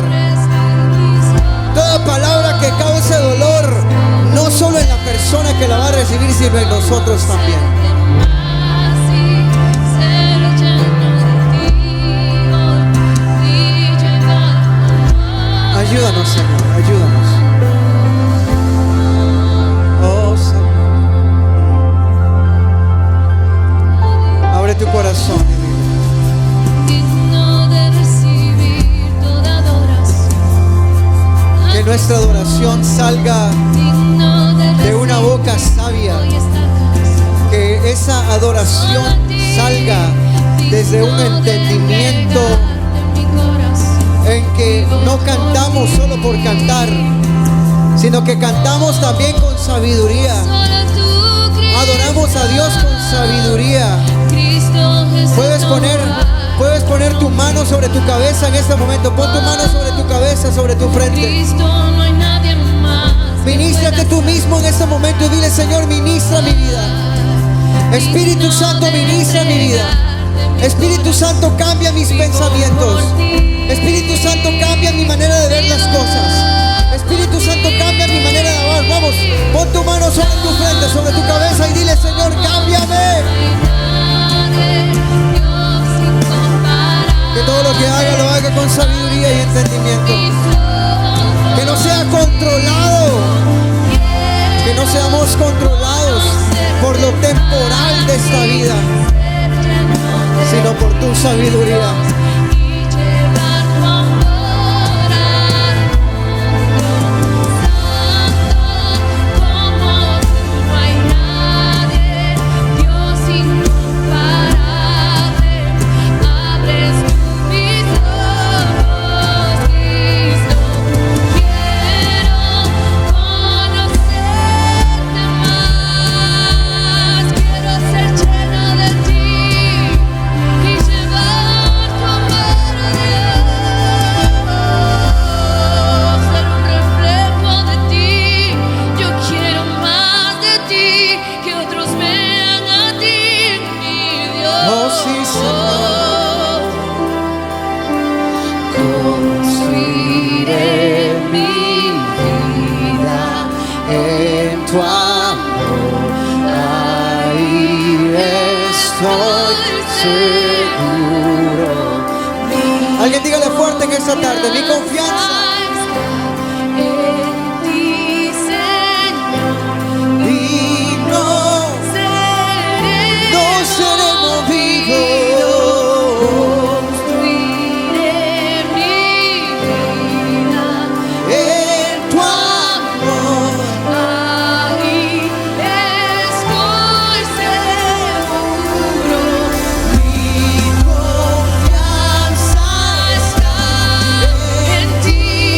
toda palabra que cause dolor, no solo en la persona que la va a recibir, sino en nosotros también. Ayúdanos, Señor, ayúdanos. Oh, Señor. Abre tu corazón, mi vida. Digno de recibir toda adoración. Que nuestra adoración salga de una boca sabia. Que esa adoración salga desde un entendimiento en que no cantamos solo por cantar, sino que cantamos también con sabiduría. Adoramos a Dios con sabiduría. Puedes poner tu mano sobre tu cabeza en este momento. Pon tu mano sobre tu cabeza, sobre tu frente. Ministrate tú mismo en este momento y dile: Señor, ministra mi vida. Espíritu Santo, ministra mi vida. Espíritu Santo, cambia mis pensamientos. Espíritu Santo, cambia mi manera de ver las cosas. Espíritu Santo, cambia mi manera de hablar. Vamos, pon tu mano sobre tu frente, sobre tu cabeza y dile: Señor, cámbiame. Que todo lo que haga, lo haga con sabiduría y entendimiento. Que no sea controlado. Que no seamos controlados por lo temporal de esta vida, sino por tu sabiduría. Alguien dígale fuerte en esta tarde: mi confianza en ti, Señor, y no seré movido. construiré mi vida En tu amor, ahí estoy seguro. mi confianza En ti,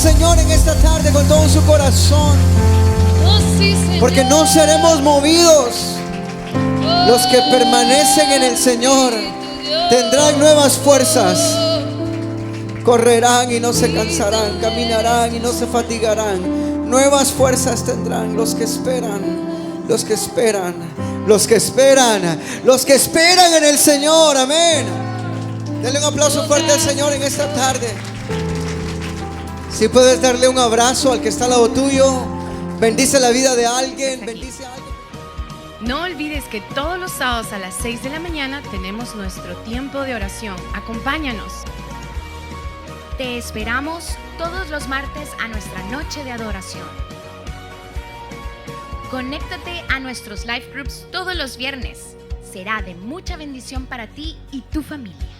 Señor en esta tarde con todo su corazón, Oh, sí, Señor. porque no seremos movidos. Los que permanecen en el Señor tendrán nuevas fuerzas. Correrán y no se cansarán, caminarán y no se fatigarán. Nuevas fuerzas tendrán los que esperan, los que esperan, los que esperan, los que esperan en el Señor. Amén. Denle un aplauso fuerte al Señor en esta tarde. Si puedes darle un abrazo al que está al lado tuyo, bendice la vida de alguien, bendice a alguien. No olvides que todos los sábados a las 6 de la mañana tenemos nuestro tiempo de oración. Acompáñanos. Te esperamos todos los martes a nuestra noche de adoración. Conéctate a nuestros live groups todos los viernes. Será de mucha bendición para ti y tu familia.